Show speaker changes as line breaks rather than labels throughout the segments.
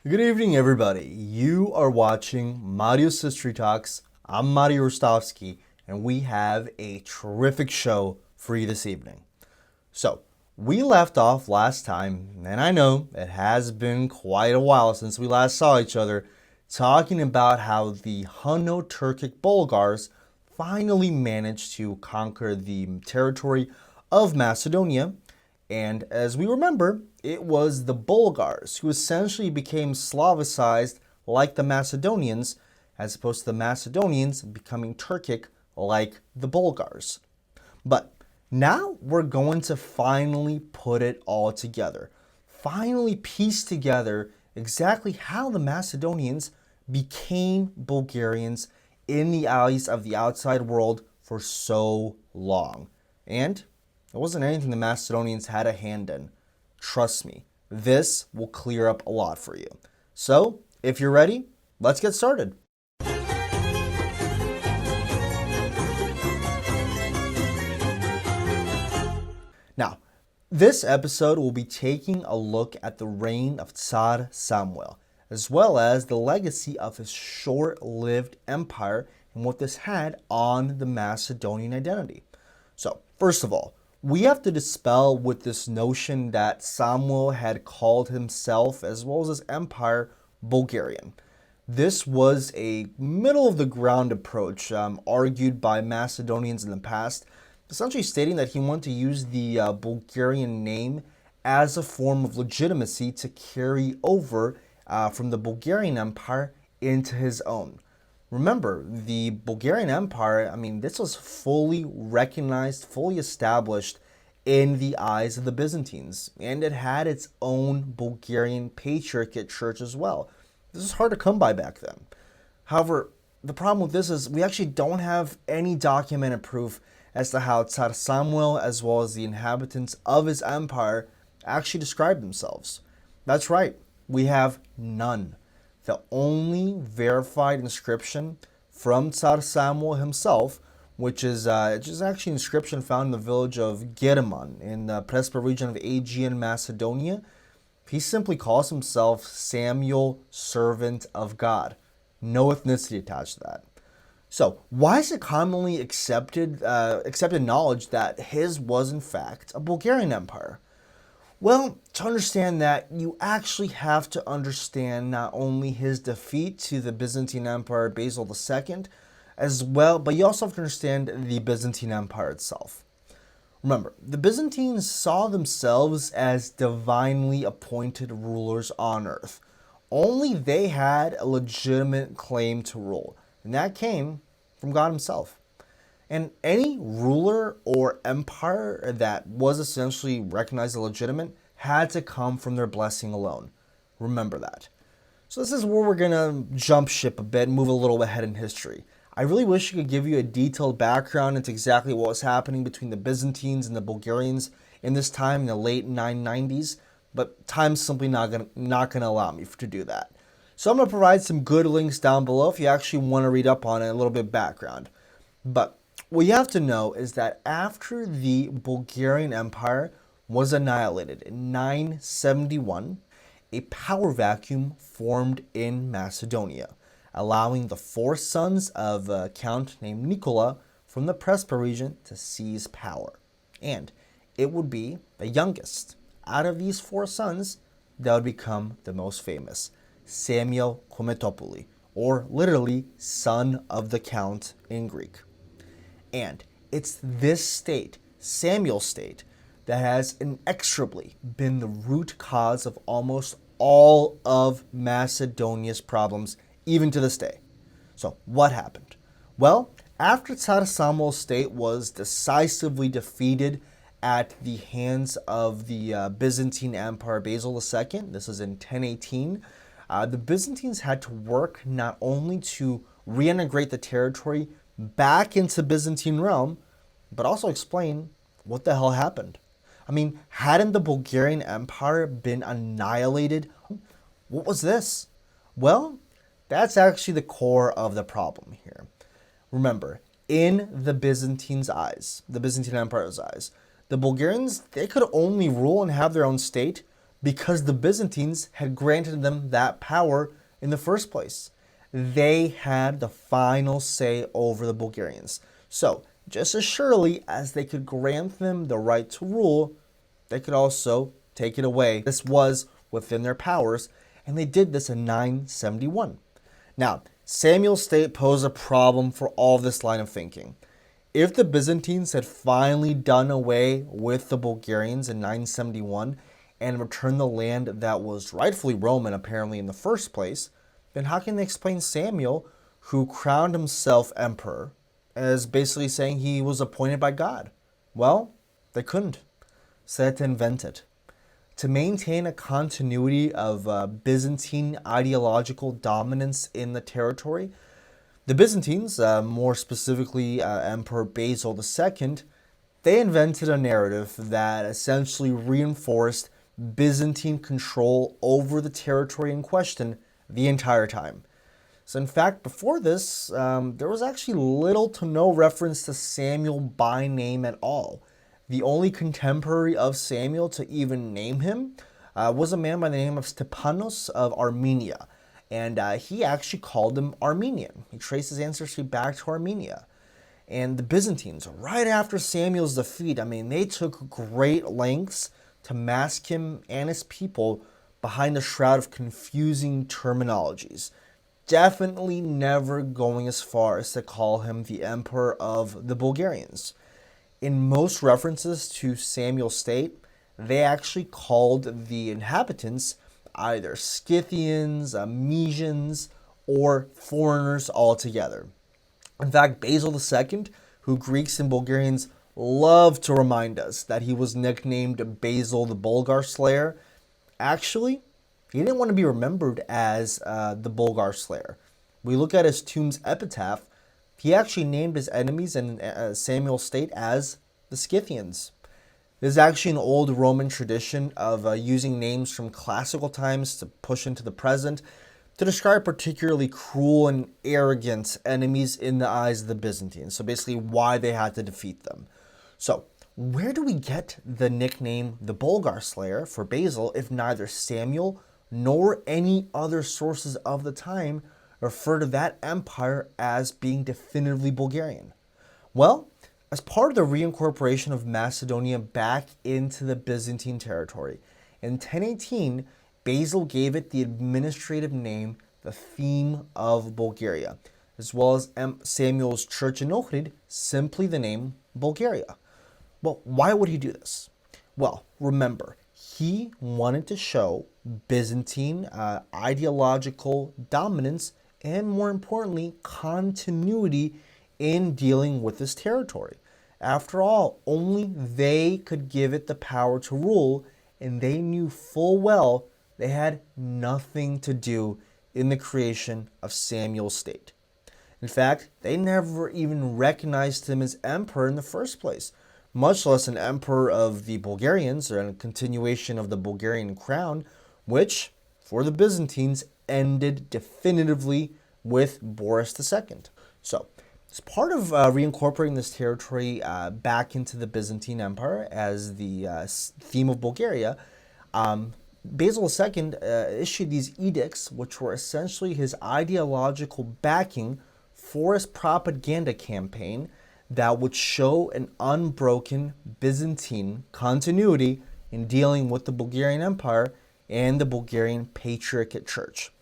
Good evening, everybody. You are watching Mario's History Talks. I'm Mario Rostovsky, and we have a terrific show for you this evening. So, we left off last time, and I know it has been quite a while since we last saw each other, talking about how the Hunno-Turkic Bulgars finally managed to conquer the territory of Macedonia. And as we remember, it was the Bulgars who essentially became Slavicized like the Macedonians, as opposed to the Macedonians becoming Turkic like the Bulgars. But now we're going to finally put it all together. Finally piece together exactly how the Macedonians became Bulgarians in the eyes of the outside world for so long. And it wasn't anything the Macedonians had a hand in. Trust me, this will clear up a lot for you. So, if you're ready, let's get started. Now, this episode will be taking a look at the reign of Tsar Samuel, as well as the legacy of his short-lived empire and what this had on the Macedonian identity. So, first of all, we have to dispel with this notion that Samuel had called himself, as well as his empire, Bulgarian. This was a middle-of-the-ground approach argued by Macedonians in the past, essentially stating that he wanted to use the Bulgarian name as a form of legitimacy to carry over from the Bulgarian Empire into his own. Remember, the Bulgarian Empire, this was fully recognized, fully established in the eyes of the Byzantines, and it had its own Bulgarian Patriarchate Church as well. This is hard to come by back then. However, the problem with this is we actually don't have any documented proof as to how Tsar Samuel, as well as the inhabitants of his empire, actually described themselves. That's right, we have none. The only verified inscription from Tsar Samuel himself, which is actually an inscription found in the village of Gereman in the Prespera region of Aegean Macedonia. He simply calls himself Samuel, servant of God. No ethnicity attached to that. So, why is it commonly accepted knowledge that his was in fact a Bulgarian empire? Well, to understand that, you actually have to understand not only his defeat to the Byzantine Emperor Basil II, as well, but you also have to understand the Byzantine Empire itself. Remember, the Byzantines saw themselves as divinely appointed rulers on earth. Only they had a legitimate claim to rule, and that came from God himself. And any ruler or empire that was essentially recognized as legitimate had to come from their blessing alone. Remember that. So this is where we're going to jump ship a bit and move a little ahead in history. I really wish I could give you a detailed background into exactly what was happening between the Byzantines and the Bulgarians in this time in the late 990s, but time's simply not going to allow me to do that. So I'm going to provide some good links down below if you actually want to read up on it, a little bit of background. But what you have to know is that after the Bulgarian Empire was annihilated in 971, a power vacuum formed in Macedonia, allowing the four sons of a count named Nicola from the Prespera region to seize power. And it would be the youngest out of these four sons that would become the most famous, Samuel Kometopoulos, or literally son of the count in Greek. And it's this state, Samuel's state, that has inexorably been the root cause of almost all of Macedonia's problems, even to this day. So what happened? Well, after Tsar Samuel's state was decisively defeated at the hands of the Byzantine Empire Basil II, this is in 1018, the Byzantines had to work not only to reintegrate the territory back into Byzantine realm, but also explain what the hell happened. Hadn't the Bulgarian Empire been annihilated? What was this? Well, that's actually the core of the problem here. Remember, in the Byzantine Empire's eyes, the Bulgarians, they could only rule and have their own state because the Byzantines had granted them that power in the first place. They had the final say over the Bulgarians. So, just as surely as they could grant them the right to rule, they could also take it away. This was within their powers, and they did this in 971. Now, Samuel's state posed a problem for all of this line of thinking. If the Byzantines had finally done away with the Bulgarians in 971 and returned the land that was rightfully Roman apparently in the first place, then how can they explain Samuel, who crowned himself emperor, as basically saying he was appointed by God? Well, they couldn't. So they had to invent it. To maintain a continuity of Byzantine ideological dominance in the territory, the Byzantines, more specifically Emperor Basil II, they invented a narrative that essentially reinforced Byzantine control over the territory in question the entire time. So in fact, before this, there was actually little to no reference to Samuel by name at all. The only contemporary of Samuel to even name him was a man by the name of Stephanos of Armenia. And he actually called him Armenian. He traced his ancestry back to Armenia. And the Byzantines, right after Samuel's defeat, they took great lengths to mask him and his people behind a shroud of confusing terminologies. Definitely never going as far as to call him the Emperor of the Bulgarians. In most references to Samuel's state, they actually called the inhabitants either Scythians, Mesians, or foreigners altogether. In fact, Basil II, who Greeks and Bulgarians love to remind us that he was nicknamed Basil the Bulgar Slayer, actually, he didn't want to be remembered as the Bulgar Slayer. We look at his tomb's epitaph, he actually named his enemies in Samuel's state as the Scythians. There's actually an old Roman tradition of using names from classical times to push into the present to describe particularly cruel and arrogant enemies in the eyes of the Byzantines. So basically why they had to defeat them. So where do we get the nickname the Bulgar Slayer for Basil if neither Samuel nor any other sources of the time refer to that empire as being definitively Bulgarian? Well, as part of the reincorporation of Macedonia back into the Byzantine territory, in 1018, Basil gave it the administrative name, the Theme of Bulgaria, as well as Samuel's church in Ohrid, simply the name Bulgaria. Well, why would he do this? Well, remember, he wanted to show Byzantine ideological dominance and, more importantly, continuity in dealing with this territory. After all, only they could give it the power to rule, and they knew full well they had nothing to do in the creation of Samuel's state. In fact, they never even recognized him as emperor in the first place, much less an emperor of the Bulgarians or a continuation of the Bulgarian crown, which, for the Byzantines, ended definitively with Boris II. So, as part of reincorporating this territory back into the Byzantine Empire as the theme of Bulgaria, Basil II issued these edicts, which were essentially his ideological backing for his propaganda campaign that would show an unbroken Byzantine continuity in dealing with the Bulgarian Empire and the Bulgarian Patriarchate Church.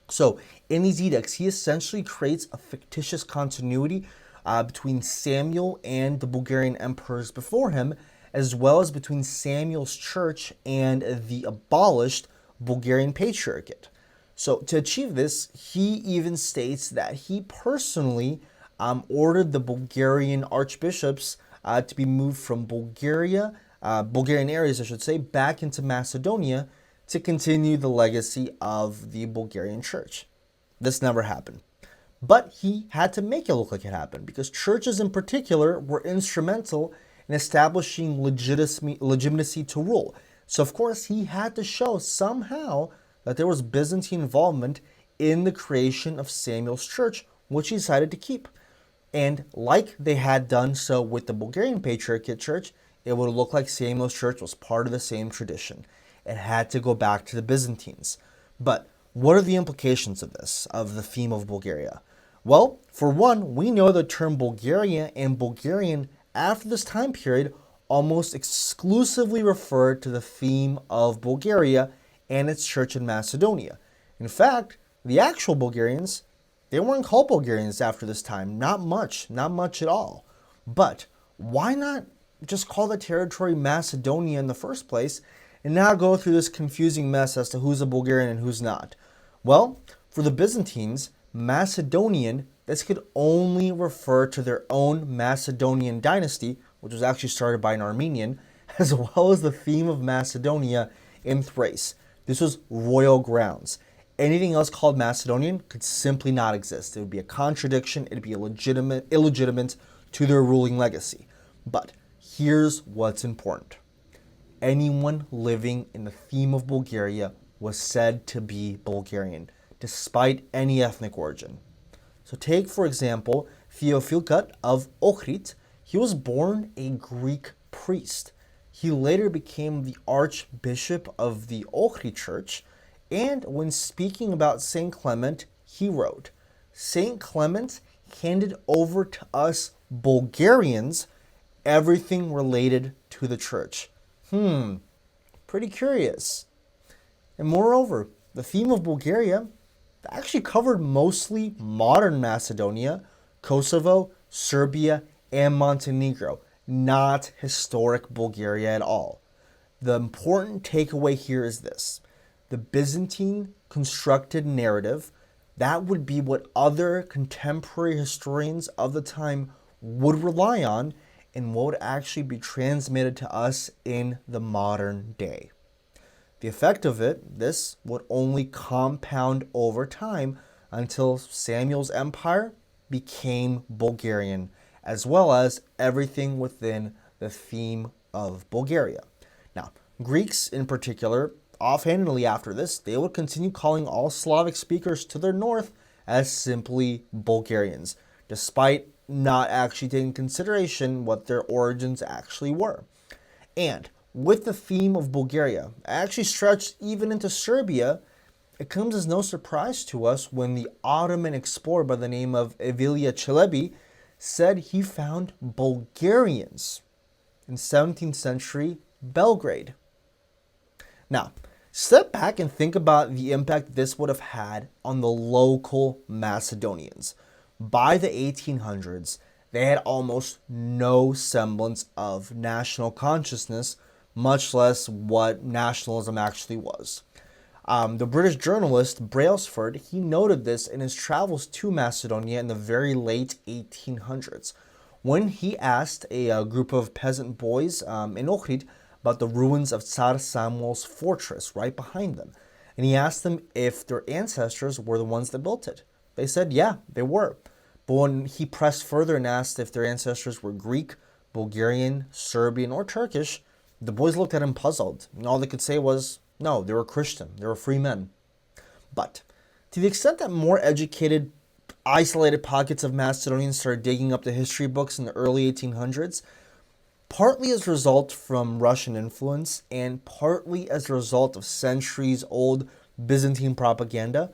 So, in these edicts, he essentially creates a fictitious continuity between Samuel and the Bulgarian emperors before him, as well as between Samuel's church and the abolished Bulgarian Patriarchate. So, to achieve this, he even states that he personally ordered the Bulgarian archbishops to be moved from Bulgarian areas, I should say, back into Macedonia to continue the legacy of the Bulgarian church. This never happened. But he had to make it look like it happened because churches in particular were instrumental in establishing legitimacy to rule. So of course he had to show somehow that there was Byzantine involvement in the creation of Samuel's church, which he decided to keep. And like they had done so with the Bulgarian Patriarchate Church, it would look like Samuel's church was part of the same tradition. it had to go back to the Byzantines. But what are the implications of this, of the theme of Bulgaria? Well, for one, we know the term Bulgaria and Bulgarian after this time period almost exclusively referred to the theme of Bulgaria and its church in Macedonia. In fact, the actual Bulgarians, they weren't called Bulgarians after this time. Not much at all. But why not just call the territory Macedonia in the first place and now go through this confusing mess as to who's a Bulgarian and who's not? Well, for the Byzantines, Macedonian, this could only refer to their own Macedonian dynasty, which was actually started by an Armenian, as well as the theme of Macedonia in Thrace. This was royal grounds. Anything else called Macedonian could simply not exist. It would be a contradiction. It would be illegitimate to their ruling legacy. But here's what's important. Anyone living in the theme of Bulgaria was said to be Bulgarian, despite any ethnic origin. So take, for example, Theophilus of Ohrid. He was born a Greek priest. He later became the archbishop of the Ohrid Church, and when speaking about St. Clement, he wrote, "St. Clement handed over to us Bulgarians everything related to the church." Pretty curious. And moreover, the theme of Bulgaria actually covered mostly modern Macedonia, Kosovo, Serbia, and Montenegro, not historic Bulgaria at all. The important takeaway here is this. The Byzantine constructed narrative, that would be what other contemporary historians of the time would rely on and what would actually be transmitted to us in the modern day. The effect of it, this would only compound over time until Samuel's empire became Bulgarian, as well as everything within the theme of Bulgaria. Now, Greeks in particular, offhandedly after this, they would continue calling all Slavic speakers to their north as simply Bulgarians, despite not actually taking consideration what their origins actually were. And with the theme of Bulgaria actually stretched even into Serbia, it comes as no surprise to us when the Ottoman explorer by the name of Ivilija Čelebi said he found Bulgarians in 17th century Belgrade. Now, step back and think about the impact this would have had on the local Macedonians. By the 1800s, they had almost no semblance of national consciousness, much less what nationalism actually was. The British journalist Brailsford, he noted this in his travels to Macedonia in the very late 1800s, when he asked a group of peasant boys in Ohrid about the ruins of Tsar Samuel's fortress right behind them. And he asked them if their ancestors were the ones that built it. They said, yeah, they were. But when he pressed further and asked if their ancestors were Greek, Bulgarian, Serbian, or Turkish, the boys looked at him puzzled. And all they could say was, no, they were Christian. They were free men. But to the extent that more educated, isolated pockets of Macedonians started digging up the history books in the early 1800s, partly as a result from Russian influence and partly as a result of centuries-old Byzantine propaganda,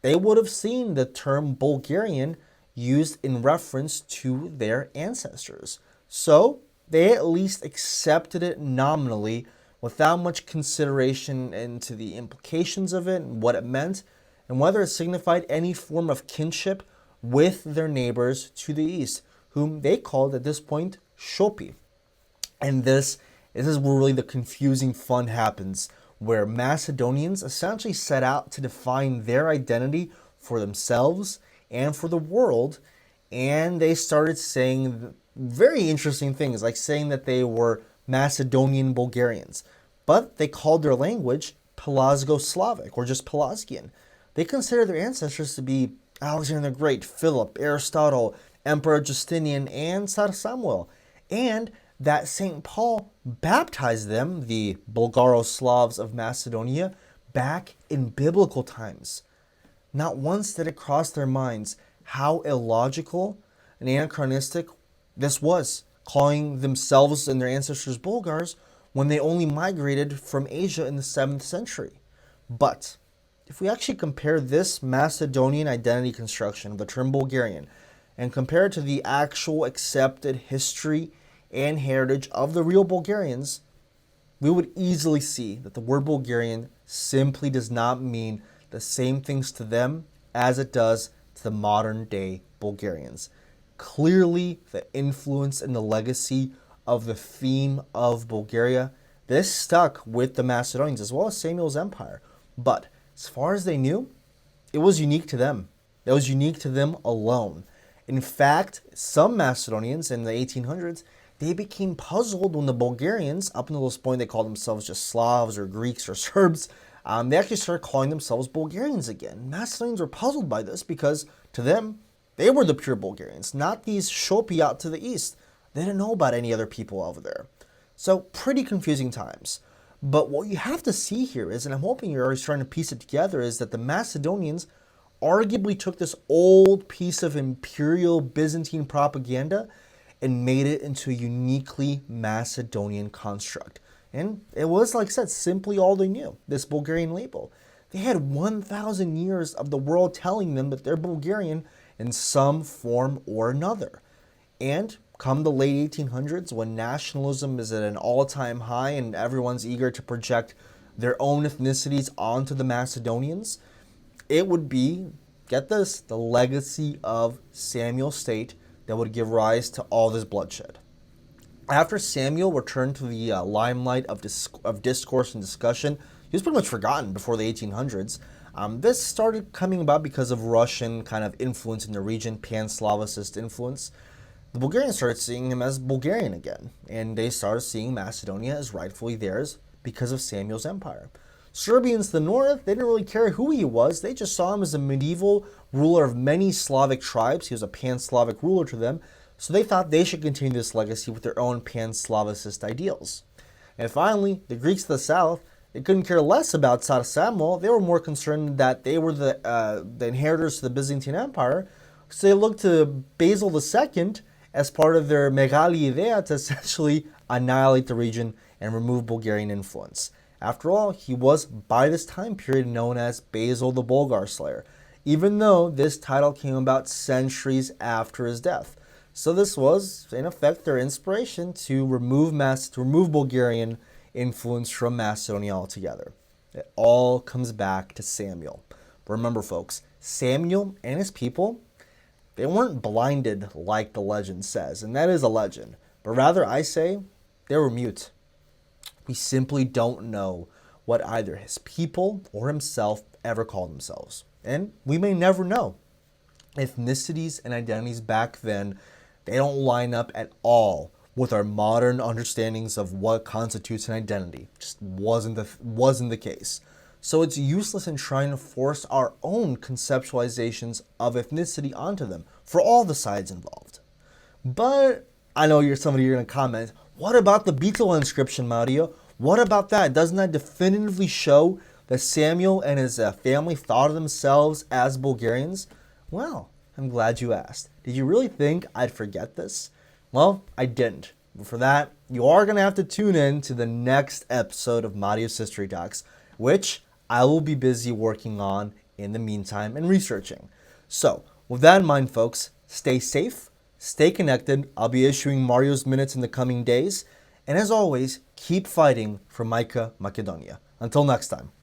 they would have seen the term Bulgarian used in reference to their ancestors. So they at least accepted it nominally without much consideration into the implications of it and what it meant, and whether it signified any form of kinship with their neighbors to the east, whom they called at this point Shopi. And this is where really the confusing fun happens, where Macedonians essentially set out to define their identity for themselves and for the world, and they started saying very interesting things, like saying that they were Macedonian Bulgarians, but they called their language Pelasgo-Slavic, or just Pelasgian. They considered their ancestors to be Alexander the Great, Philip, Aristotle, Emperor Justinian, and Tsar Samuel, and that St. Paul baptized them, the Bulgaro-Slavs of Macedonia, back in biblical times. Not once did it cross their minds how illogical and anachronistic this was, calling themselves and their ancestors Bulgars when they only migrated from Asia in the 7th century. But if we actually compare this Macedonian identity construction of the term Bulgarian and compare it to the actual accepted history and heritage of the real Bulgarians, we would easily see that the word Bulgarian simply does not mean the same things to them as it does to the modern day Bulgarians. Clearly, the influence and the legacy of the theme of Bulgaria, this stuck with the Macedonians as well as Samuel's empire. But as far as they knew, it was unique to them. It was unique to them alone. In fact, some Macedonians in the 1800s, they became puzzled when the Bulgarians, up until this point they called themselves just Slavs or Greeks or Serbs, they actually started calling themselves Bulgarians again. Macedonians were puzzled by this because to them, they were the pure Bulgarians, not these Shopi out to the east. They didn't know about any other people over there. So pretty confusing times. But what you have to see here is, and I'm hoping you're already starting to piece it together, is that the Macedonians arguably took this old piece of imperial Byzantine propaganda and made it into a uniquely Macedonian construct. And it was, like I said, simply all they knew, this Bulgarian label. They had 1,000 years of the world telling them that they're Bulgarian in some form or another. And come the late 1800s, when nationalism is at an all-time high and everyone's eager to project their own ethnicities onto the Macedonians, it would be, get this, the legacy of Samuel's state that would give rise to all this bloodshed. After Samuel returned to the limelight of discourse and discussion, he was pretty much forgotten before the 1800s. This started coming about because of Russian kind of influence in the region, Pan-Slavicist influence. The Bulgarians started seeing him as Bulgarian again, and they started seeing Macedonia as rightfully theirs because of Samuel's empire. Serbians to the north, they didn't really care who he was. They just saw him as a medieval ruler of many Slavic tribes. He was a Pan-Slavic ruler to them, so they thought they should continue this legacy with their own Pan-Slavicist ideals. And finally, the Greeks to the south, they couldn't care less about Tsar Samuel. They were more concerned that they were the inheritors to the Byzantine Empire, so they looked to Basil II as part of their Megali Idea to essentially annihilate the region and remove Bulgarian influence. After all, he was, by this time period, known as Basil the Bulgar Slayer, even though this title came about centuries after his death. So this was, in effect, their inspiration to remove Bulgarian influence from Macedonia altogether. It all comes back to Samuel. But remember, folks, Samuel and his people, they weren't blinded like the legend says, and that is a legend. But rather, I say, they were mute. We simply don't know what either his people or himself ever called themselves. And we may never know. Ethnicities and identities back then, they don't line up at all with our modern understandings of what constitutes an identity. Just wasn't the case. So it's useless in trying to force our own conceptualizations of ethnicity onto them for all the sides involved. But I know somebody you're going to comment, what about the beetle inscription, Mario? What about that? Doesn't that definitively show that Samuel and his family thought of themselves as Bulgarians? Well, I'm glad you asked. Did you really think I'd forget this? Well, I didn't. But for that, you are going to have to tune in to the next episode of Mario's History Talks, which I will be busy working on in the meantime and researching. So, with that in mind, folks, stay safe, stay connected. I'll be issuing Mario's Minutes in the coming days. And as always, keep fighting for Macedonia. Until next time.